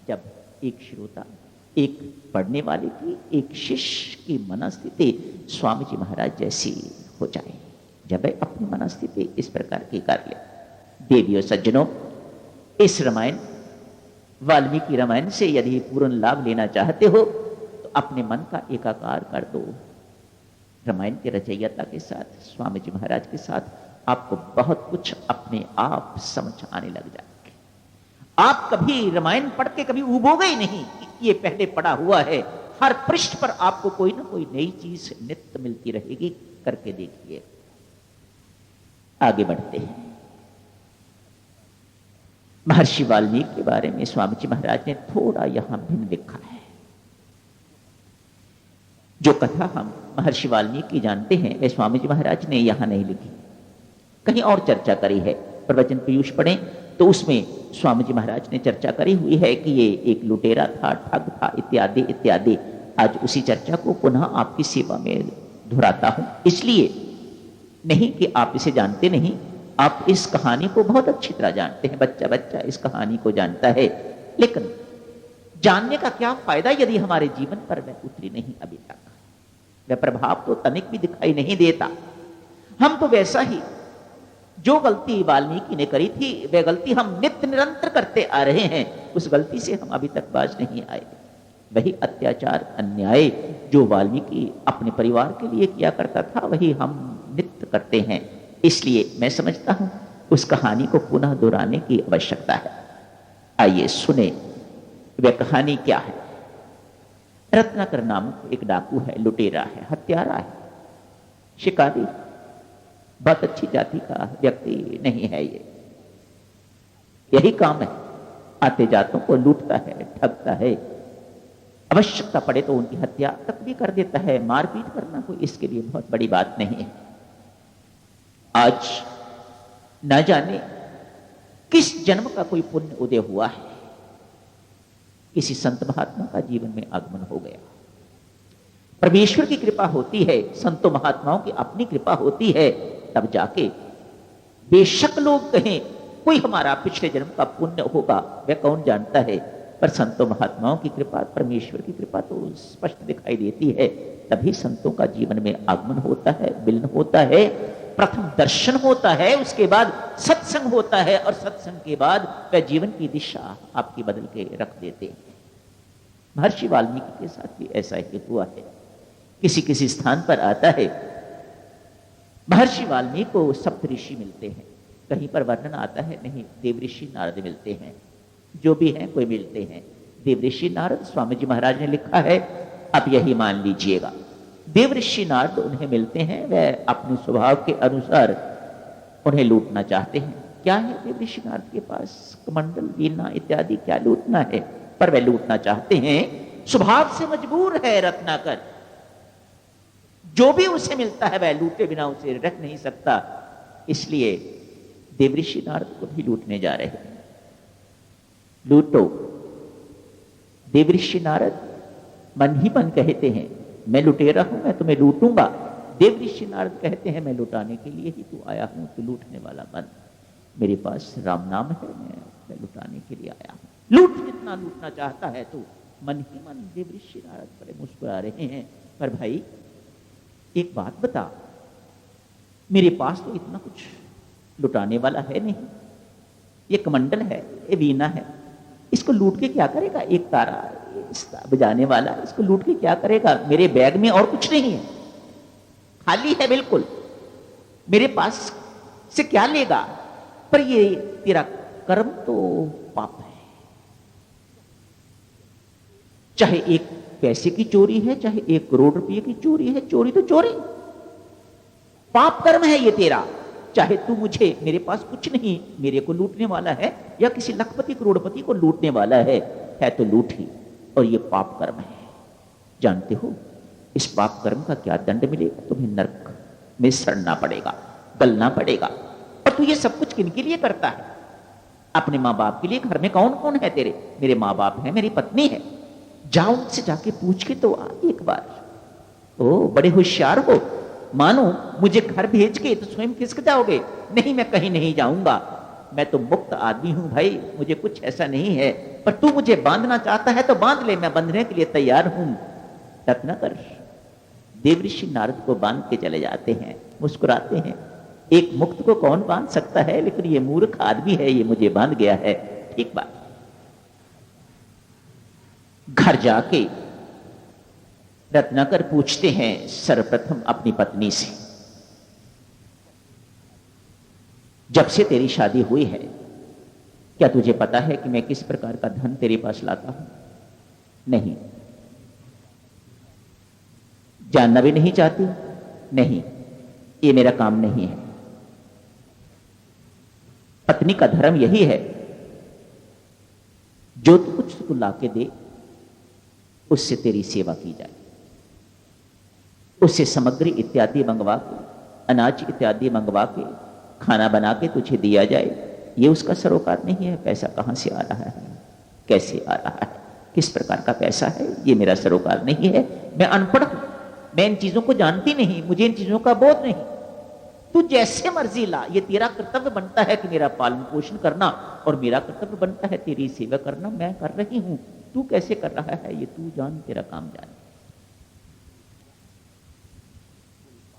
जब एक श्रोता, एक पढ़ने वाले की, एक शिष्य की मनस्थिति स्वामी जी महाराज जैसी हो जाए, जब वह अपनी मनस्थिति इस प्रकार की कर ले। देवियों सज्जनों, इस रामायण, वाल्मीकि रामायण से यदि पूर्ण लाभ लेना चाहते हो तो अपने मन का एकाकार कर दो रामायण के रचयिता के साथ, स्वामी जी महाराज के साथ। आपको बहुत कुछ अपने आप समझ आने लग जाएगा। आप कभी रामायण पढ़ के कभी उबोगे ही नहीं कि ये पहले पढ़ा हुआ है। हर पृष्ठ पर आपको कोई ना कोई नई चीज नित्य मिलती रहेगी। करके देखिए। आगे बढ़ते हैं। महर्षि वाल्मीकि के बारे में स्वामी जी महाराज ने थोड़ा यहां भिन्न लिखा है। जो कथा हम महर्षि वाल्मीकि जानते हैं वे स्वामी जी महाराज ने यहां नहीं लिखी, कहीं और चर्चा करी है। प्रवचन पीयूष पढ़ें तो उसमें स्वामी जी महाराज ने चर्चा करी हुई है कि ये एक लुटेरा था, ठग था, इत्यादि इत्यादि। आज उसी चर्चा को पुनः आपकी सेवा में दोहराता हूं, इसलिए नहीं कि आप इसे जानते नहीं, आप इस कहानी को बहुत अच्छी तरह जानते हैं। बच्चा बच्चा इस कहानी को जानता है, लेकिन जानने का क्या फायदा यदि हमारे जीवन पर वह उतरी नहीं अभी तक। वह प्रभाव तो तनिक भी दिखाई नहीं देता। हम तो वैसा ही, जो गलती वाल्मीकि ने करी थी वह गलती हम नित्य निरंतर करते आ रहे हैं, उस गलती से हम अभी तक बाज नहीं आए। वही अत्याचार, अन्याय जो वाल्मीकि अपने परिवार के लिए किया करता था, वही हम नित्य करते हैं। इसलिए मैं समझता हूं उस कहानी को पुनः दोहराने की आवश्यकता है। आइए सुने वह कहानी क्या है। रत्नाकर नामक एक डाकू है, लुटेरा है, हत्यारा है, शिकारी, बहुत अच्छी जाति का व्यक्ति नहीं है। ये यही काम है, आते जातों को लूटता है, ठगता है, आवश्यकता पड़े तो उनकी हत्या तक भी कर देता है। मारपीट करना कोई इसके लिए बहुत बड़ी बात नहीं है। आज न जाने किस जन्म का कोई पुण्य उदय हुआ है, किसी संत महात्मा का जीवन में आगमन हो गया। परमेश्वर की कृपा होती है, संतों महात्माओं की अपनी कृपा होती है, तब जाके बेशक लोग कहें कोई हमारा पिछले जन्म का पुण्य होगा, वह कौन जानता है। पर संतों महात्माओं की कृपा, परमेश्वर की कृपा तो स्पष्ट दिखाई देती है। तभी संतों का जीवन में आगमन होता है, मिलन होता है, प्रथम दर्शन होता है, उसके बाद सत्संग होता है, और सत्संग के बाद वह जीवन की दिशा आपकी बदल के रख देते हैं। महर्षि वाल्मीकि के साथ भी ऐसा ही हुआ है। किसी किसी स्थान पर आता है, महर्षि वाल्मीकि को सप्तऋषि मिलते हैं। कहीं पर वर्णन आता है नहीं, देवऋषि नारद मिलते हैं। जो भी हैं कोई मिलते हैं, देवऋषि नारद। स्वामी जी महाराज ने लिखा है, आप यही मान लीजिएगा। देवऋषि नारद उन्हें मिलते हैं, वह अपने स्वभाव के अनुसार उन्हें लूटना चाहते हैं। क्या है देवऋषि नारद के पास? कमंडल, वीणा इत्यादि क्या लूटना है, पर वह लूटना चाहते हैं। स्वभाव से मजबूर है रत्नाकर, जो भी उसे मिलता है वह लूटे बिना उसे रख नहीं सकता। इसलिए देवऋषि नारद को भी लूटने जा रहे हैं। लूटो। देवऋषि नारद मन ही मन कहते हैं, मैं लुटेरा हूं, मैं तुम्हें लूटूंगा। देवऋषि नारद कहते हैं, मैं लुटाने के लिए ही तू आया हूं, तू लूटने वाला बन। मेरे पास राम नाम है, मैं लुटाने के लिए आया हूं। लूट, जितना लूटना चाहता है तू। मन ही मन देवऋषि नारद बड़े मुस्कुरा रहे हैं। पर भाई एक बात बता, मेरे पास तो इतना कुछ लुटाने वाला है नहीं। ये कमंडल है, ये वीणा है, इसको लूट के क्या करेगा? एक तारा बजाने वाला, इसको लूट के क्या करेगा? मेरे बैग में और कुछ नहीं है, खाली है बिल्कुल। मेरे पास से क्या लेगा? पर ये तेरा कर्म तो पाप है। चाहे एक पैसे की चोरी है, चाहे 1 करोड़ रुपए की चोरी है, चोरी तो चोरी, पाप कर्म है ये तेरा। चाहे तू मुझे, मेरे पास कुछ नहीं, मेरे को लूटने वाला है, या किसी लखपति करोड़पति को लूटने वाला है तो लूट ही, और ये पाप कर्म है। जानते हो इस पाप कर्म का क्या दंड मिलेगा? तुम्हें नरक में सड़ना पड़ेगा, गलना पड़ेगा। और तू ये सब कुछ किन के लिए करता है? अपने माँ बाप के लिए। घर में कौन कौन है तेरे? मेरे माँ बाप है, मेरी पत्नी है। जाओ उनसे जाके पूछ के तो आ एक बार। ओ बड़े होशियार हो, मानो मुझे घर भेज के तो स्वयं खिसक जाओगे। नहीं, मैं कहीं नहीं जाऊंगा, मैं तो मुक्त आदमी हूं भाई, मुझे कुछ ऐसा नहीं है। पर तू मुझे बांधना चाहता है तो बांध ले, मैं बंधने के लिए तैयार हूं। रत्नाकर देवऋषि नारद को बांध के चले जाते हैं, मुस्कुराते हैं। एक मुक्त को कौन बांध सकता है, लेकिन ये मूर्ख आदमी है, ये मुझे बांध गया है। ठीक बात। घर जाके रत्नाकर पूछते हैं सर्वप्रथम अपनी पत्नी से, जब से तेरी शादी हुई है क्या तुझे पता है कि मैं किस प्रकार का धन तेरे पास लाता हूं? नहीं। जानना भी नहीं चाहती? नहीं, ये मेरा काम नहीं है। पत्नी का धर्म यही है, जो तू कुछ तू लाके दे उससे तेरी सेवा की जाए, उससे सामग्री इत्यादि मंगवा के, अनाज इत्यादि मंगवा के, खाना बना के तुझे दिया जाए। ये उसका सरोकार नहीं है। पैसा कहां से आ रहा है, कैसे आ रहा है, किस प्रकार का पैसा है, ये मेरा सरोकार नहीं है। मैं अनपढ़ हूं, मैं इन चीजों को जानती नहीं, मुझे इन चीजों का बोध नहीं। तू जैसे मर्जी ला, ये तेरा कर्तव्य बनता है कि मेरा पालन पोषण करना, और मेरा कर्तव्य बनता है तेरी सेवा करना। मैं कर रही हूं, तू कैसे कर रहा है ये तू जान, तेरा काम जान।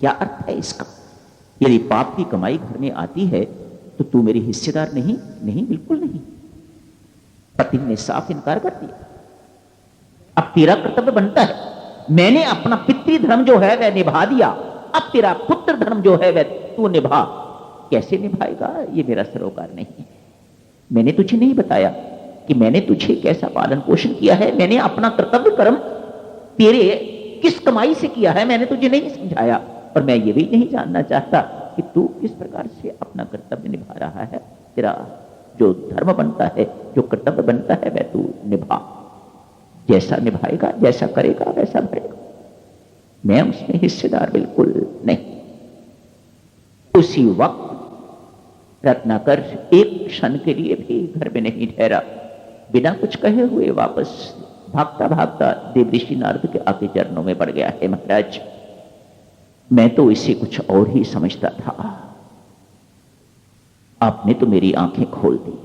क्या अर्थ है इसका? यदि पाप की कमाई घर में आती है तो तू मेरी हिस्सेदार नहीं? नहीं, बिल्कुल नहीं। पति ने साफ इनकार कर दिया। अब तेरा कर्तव्य बनता है, मैंने अपना पितृ धर्म जो है वह निभा दिया, अब तेरा पुत्र धर्म जो है वह तू निभा। कैसे निभाएगा, ये मेरा सरोकार नहीं है। मैंने तुझे नहीं बताया कि मैंने तुझे कैसा पालन पोषण किया है, मैंने अपना कर्तव्य कर्म तेरे किस कमाई से किया है, मैंने तुझे नहीं समझाया। और मैं ये भी नहीं जानना चाहता कि तू किस प्रकार से अपना कर्तव्य निभा रहा है। तेरा जो धर्म बनता है, जो कर्तव्य बनता है, वह तू निभा। जैसा निभाएगा, जैसा करेगा, वैसा भरेगा। मैं उसमें हिस्सेदार बिल्कुल नहीं। उसी वक्त रत्नाकर एक क्षण के लिए भी घर में नहीं ठहरा, बिना कुछ कहे हुए वापस भागता भागता देवऋषि नारद के आके चरणों में पड़ गया है। महाराज, मैं तो इसे कुछ और ही समझता था, आपने तो मेरी आंखें खोल दी।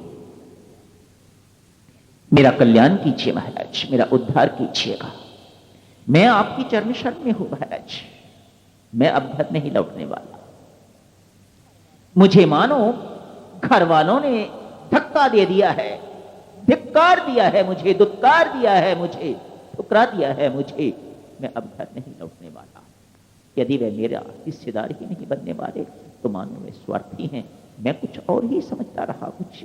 मेरा कल्याण कीजिए महाराज, मेरा उद्धार कीजिएगा। मैं आपकी चरण शरण में हूं महाराज, मैं अब घर नहीं लौटने वाला। मुझे मानो घर वालों ने धक्का दे दिया है, धिक्कार दिया है मुझे, दुत्कार दिया है मुझे, ठुकरा दिया है मुझे। मैं अब घर नहीं लौटने वाला। यदि वे मेरा हिस्सेदार ही नहीं बनने वाले तो मानो वे स्वार्थी हैं। मैं कुछ और ही समझता रहा, कुछ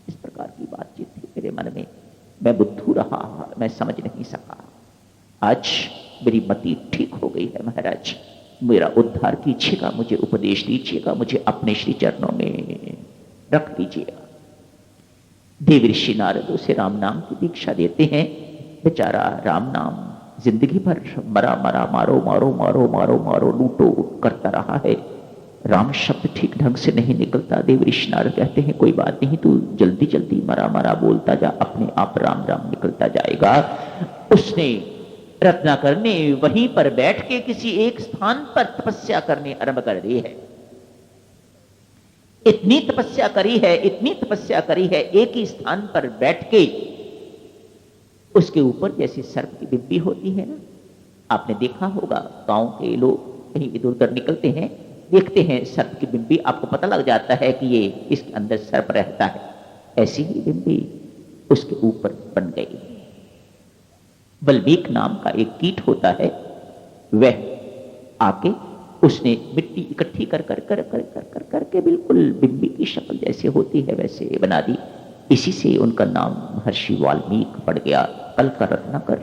इस प्रकार की बातचीत थी मेरे मन में। मैं बुद्धू रहा, मैं समझ नहीं सका। आज मेरी मति ठीक हो गई है महाराज, मेरा उद्धार कीजिएगा, मुझे उपदेश दीजिएगा, मुझे अपने श्री चरणों में रख लीजिएगा। देवऋषि नारद उसे राम नाम की दीक्षा देते हैं। बेचारा राम नाम जिंदगी भर मरा मरा, मारो मारो मारो मारो मारो, लूटो करता रहा है। राम शब्द ठीक ढंग से नहीं निकलता। देवऋषि नारद कहते हैं कोई बात नहीं, तू जल्दी जल्दी मरा मरा बोलता जा, अपने आप राम राम निकलता जाएगा। उसने, रत्नाकर ने वहीं पर बैठ के किसी एक स्थान पर तपस्या करने आरंभ कर दी है। इतनी तपस्या करी है, इतनी तपस्या करी है, एक ही स्थान पर बैठ के उसके ऊपर जैसे सर्प की बिंबी होती है ना, आपने देखा होगा, गांव के लोग कहीं इधर उधर निकलते हैं, देखते हैं सर्प की बिंबी, आपको पता लग जाता है कि ये इसके अंदर सर्प रहता है। ऐसी ही बिंबी उसके ऊपर बन गई। बल्मीक नाम का एक कीट होता है, वह आके उसने मिट्टी इकट्ठी कर कर कर कर कर कर करके बिल्कुल बिंबी की शक्ल जैसे होती है वैसे बना दी। इसी से उनका नाम महर्षि वाल्मीकि पड़ गया। कल का रत्नाकर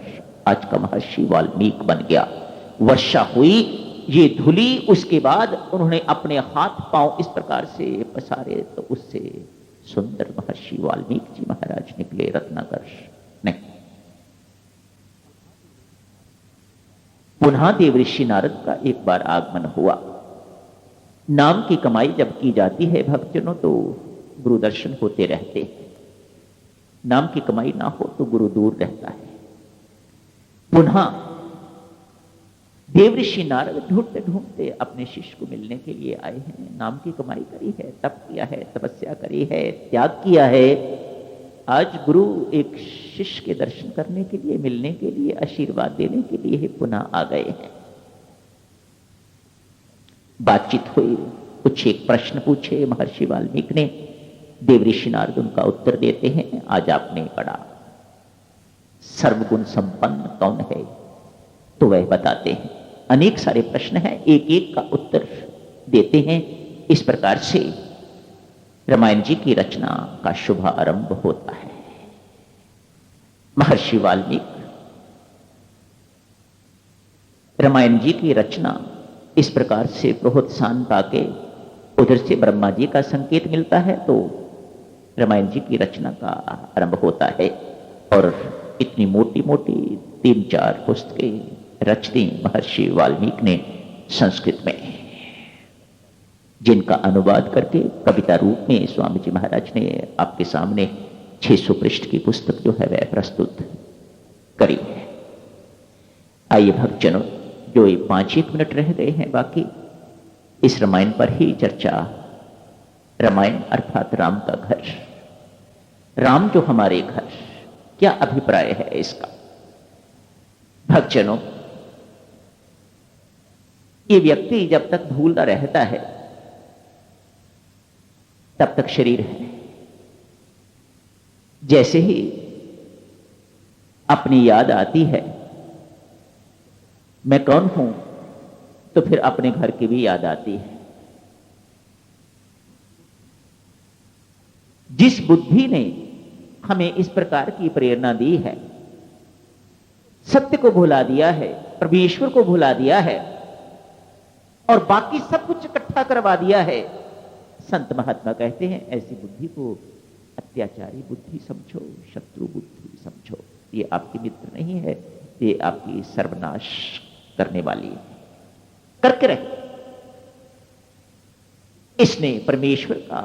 आज का महर्षि वाल्मीकि बन गया। वर्षा हुई, ये धुली, उसके बाद उन्होंने अपने हाथ पांव इस प्रकार से पसारे तो उससे सुंदर महर्षि वाल्मीकि जी महाराज निकले, रत्नाकर नहीं। पुनः देवऋषि नारद का एक बार आगमन हुआ। नाम की कमाई जब की जाती है भक्तजनों तो गुरु दर्शन होते रहते हैं, नाम की कमाई ना हो तो गुरु दूर रहता है। पुनः देवऋषि नारद ढूंढते ढूंढते अपने शिष्य को मिलने के लिए आए हैं। नाम की कमाई करी है, तप किया है, तपस्या करी है, त्याग किया है, आज गुरु एक शिष्य के दर्शन करने के लिए, मिलने के लिए, आशीर्वाद देने के लिए पुनः आ गए हैं। बातचीत हुई, कुछ एक प्रश्न पूछे महर्षि वाल्मीकि ने, देवऋषि नारद उनका उत्तर देते हैं। आज आपने पढ़ा सर्वगुण संपन्न कौन है, तो वह बताते हैं। अनेक सारे प्रश्न हैं, एक एक का उत्तर देते हैं। इस प्रकार से रामायण जी की रचना का शुभारंभ होता है। महर्षि वाल्मीकि रामायण जी की रचना इस प्रकार से प्रोत्साहन पाके, उधर से ब्रह्मा जी का संकेत मिलता है तो रामायण जी की रचना का आरंभ होता है। और इतनी मोटी मोटी 3-4 पुस्तकें रच दी महर्षि वाल्मीकि ने संस्कृत में, जिनका अनुवाद करके कविता रूप में स्वामी जी महाराज ने आपके सामने 600 पृष्ठ की पुस्तक जो है वह प्रस्तुत करी है। आइए भक्तजनों, जो ये 5-1 मिनट रह गए हैं बाकी, इस रामायण पर ही चर्चा। रामायण अर्थात राम का घर, राम जो हमारे घर, क्या अभिप्राय है इसका? भक्तजनों, ये व्यक्ति जब तक भूलता रहता है तब तक शरीर है। जैसे ही अपनी याद आती है मैं कौन हूं, तो फिर अपने घर की भी याद आती है। जिस बुद्धि ने हमें इस प्रकार की प्रेरणा दी है, सत्य को भुला दिया है, परमेश्वर को भुला दिया है और बाकी सब कुछ इकट्ठा करवा दिया है, संत महात्मा कहते हैं ऐसी बुद्धि को अत्याचारी बुद्धि समझो, शत्रु बुद्धि समझो। ये आपकी मित्र नहीं है, ये आपकी सर्वनाश करने वाली है, करके रहे। इसने परमेश्वर का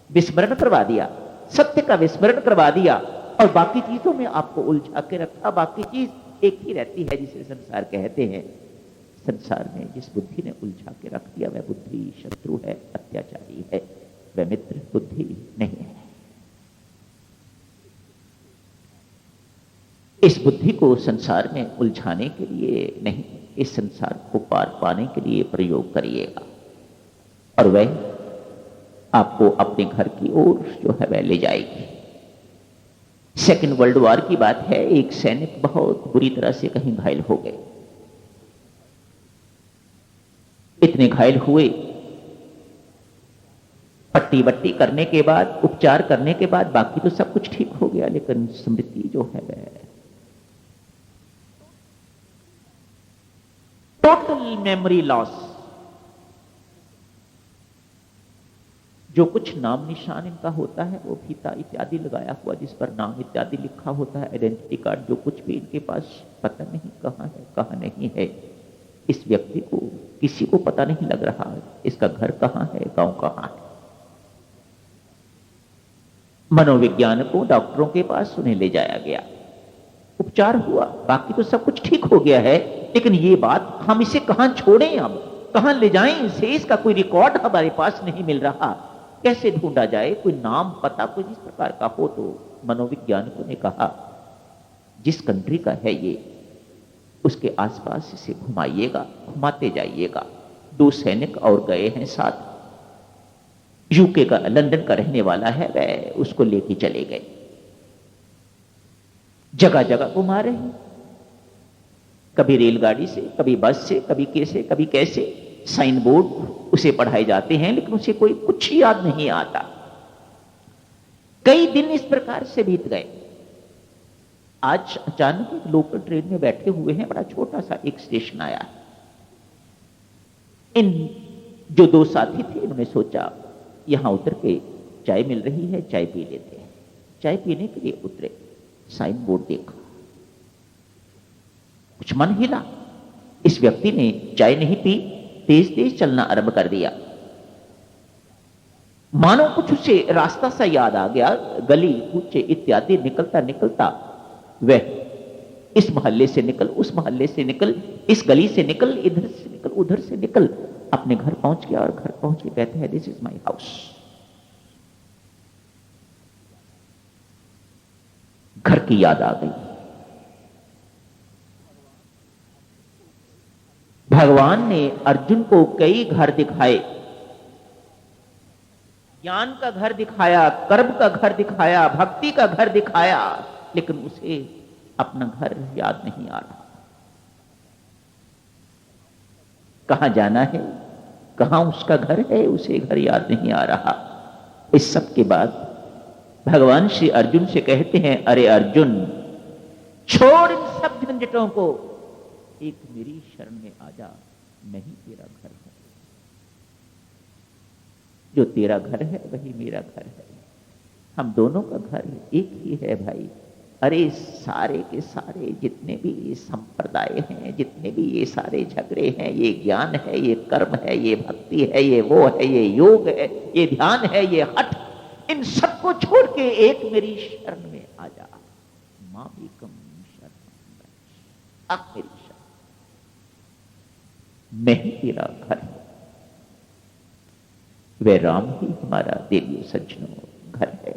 विस्मरण करवा दिया, सत्य का विस्मरण करवा दिया और बाकी चीजों में आपको उलझा के रखा। बाकी चीज एक ही रहती है जिसे संसार कहते हैं। संसार में जिस बुद्धि ने उलझा के रख दिया वह बुद्धि शत्रु है, अत्याचारी है, वह मित्र बुद्धि नहीं है। इस बुद्धि को संसार में उलझाने के लिए नहीं, इस संसार को पार पाने के लिए प्रयोग करिएगा और वह आपको अपने घर की ओर जो है वह ले जाएगी। सेकेंड वर्ल्ड वॉर की बात है, एक सैनिक बहुत बुरी तरह से कहीं घायल हो गए। इतने घायल हुए, पट्टी बट्टी करने के बाद, उपचार करने के बाद बाकी तो सब कुछ ठीक हो गया, लेकिन स्मृति जो है वह टोटल मेमोरी लॉस। जो कुछ नाम निशान इनका होता है वो फीता इत्यादि लगाया हुआ जिस पर नाम इत्यादि लिखा होता है, आइडेंटिटी कार्ड, जो कुछ भी इनके पास पता नहीं कहां है कहां नहीं है। इस व्यक्ति को किसी को पता नहीं लग रहा है इसका घर कहां है, गांव कहां है। मनोविज्ञान को डॉक्टरों के पास उन्हें ले जाया गया, उपचार हुआ, बाकी तो सब कुछ ठीक हो गया है, लेकिन ये बात हम इसे कहां छोड़ें, अब कहां ले जाएं इसे, इसका कोई रिकॉर्ड हमारे पास नहीं मिल रहा, कैसे ढूंढा जाए, कोई नाम पता कोई इस प्रकार का हो। तो मनोविज्ञानिकों ने कहा जिस कंट्री का है ये, उसके आसपास इसे घुमाइएगा, घुमाते जाइएगा। 2 सैनिक और गए हैं साथ, यूके का, लंदन का रहने वाला है, वह उसको लेके चले गए, जगह जगह घुमा रहे हैं, कभी रेलगाड़ी से, कभी बस से, कभी कैसे, साइन बोर्ड उसे पढ़ाए जाते हैं लेकिन उसे कोई कुछ याद नहीं आता। कई दिन इस प्रकार से बीत गए। आज अचानक एक लोकल ट्रेन में बैठे हुए हैं, बड़ा छोटा सा एक स्टेशन आया है। इन जो 2 साथी थे उन्होंने सोचा यहां उतर के चाय मिल रही है, चाय पी लेते हैं। चाय पीने के लिए उतरे, साइन बोर्ड देखा, कुछ मन हिला। इस व्यक्ति ने चाय नहीं पी, तेज तेज चलना आरंभ कर दिया। मानो कुछ उसे रास्ता सा याद आ गया, गली कूचे इत्यादि निकलता निकलता वह इस मोहल्ले से निकल, उस मोहल्ले से निकल, इस गली से निकल, इधर से निकल, उधर से निकल, अपने घर पहुंच गया और घर पहुंच के कहते हैं दिस इज माई हाउस। की याद आ गई। भगवान ने अर्जुन को कई घर दिखाए, ज्ञान का घर दिखाया, कर्म का घर दिखाया, भक्ति का घर दिखाया, लेकिन उसे अपना घर याद नहीं आ रहा। कहां जाना है, कहां उसका घर है, उसे घर याद नहीं आ रहा। इस सब के बाद भगवान श्री अर्जुन से कहते हैं, अरे अर्जुन, छोड़ इन सब झंझटों को, एक मेरी शरण में आ जा, मैं ही तेरा घर हूं। जो तेरा घर है वही मेरा घर है, हम दोनों का घर एक ही है भाई। अरे सारे के सारे जितने भी संप्रदाय हैं, जितने भी ये सारे झगड़े हैं, ये ज्ञान है, ये कर्म है, ये भक्ति है, ये वो है, ये योग है, ये ध्यान है, ये हठ, इन सबको छोड़ के एक मेरी शरण में आ जा। मामेकम शरणं व्रज, मेरी शरण, मैं ही तेरा घर हूं। वे राम ही हमारा देवियों सज्जनों घर है।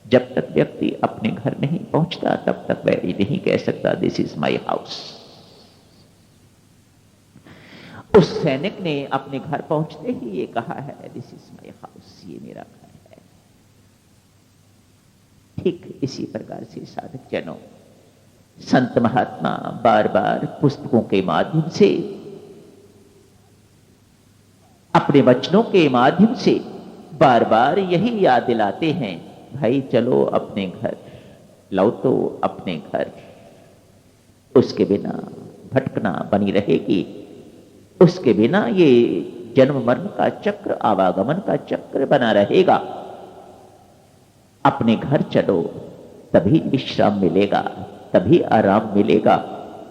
जब तक व्यक्ति अपने घर नहीं पहुंचता तब तक वह नहीं कह सकता दिस इज माई हाउस। उस सैनिक ने अपने घर पहुंचते ही ये कहा है, दिस इज माई हाउस, ये मेरा घर है। ठीक इसी प्रकार से साधक जनों, संत महात्मा बार बार पुस्तकों के माध्यम से, अपने वचनों के माध्यम से बार बार यही याद दिलाते हैं, भाई चलो अपने घर, लौटो अपने घर। उसके बिना भटकना बनी रहेगी, उसके बिना ये जन्म मरण का चक्र, आवागमन का चक्र बना रहेगा। अपने घर चलो, तभी विश्राम मिलेगा, तभी आराम मिलेगा,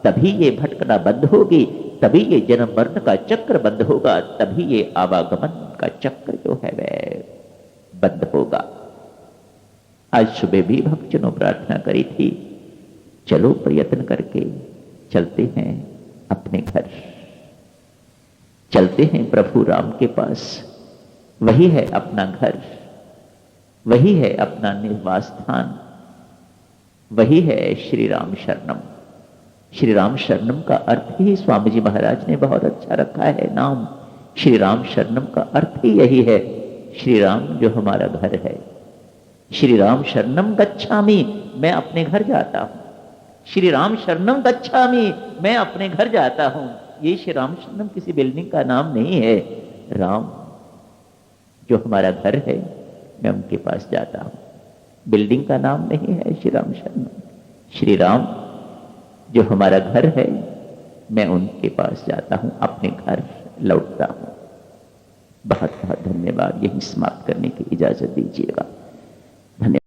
तभी ये भटकना बंद होगी, तभी ये जन्म मरण का चक्र बंद होगा, तभी ये आवागमन का चक्र जो है वह बंद होगा। आज सुबह भी भक्तजनों प्रार्थना करी थी, चलो प्रयत्न करके चलते हैं अपने घर, चलते हैं प्रभु राम के पास। वही है अपना घर, वही है अपना निवास स्थान, वही है श्री राम शरणम। श्री राम शरणम का अर्थ ही स्वामी जी महाराज ने बहुत अच्छा रखा है नाम। श्री राम शरणम का अर्थ ही यही है, श्री राम जो हमारा घर है। श्री राम शरणम गच्छामि, मैं अपने घर जाता हूं। श्री राम शरणम गच्छामि, मैं अपने घर जाता हूं। ये श्री राम शरणम किसी बिल्डिंग का नाम नहीं है। राम जो हमारा घर है, मैं उनके पास जाता हूं। बिल्डिंग का नाम नहीं है श्री राम शरणम। श्री राम जो हमारा घर है, मैं उनके पास जाता हूं, अपने घर लौटता हूं। बहुत बहुत धन्यवाद। यही समाप्त करने की इजाजत दीजिएगा। धन्यवाद।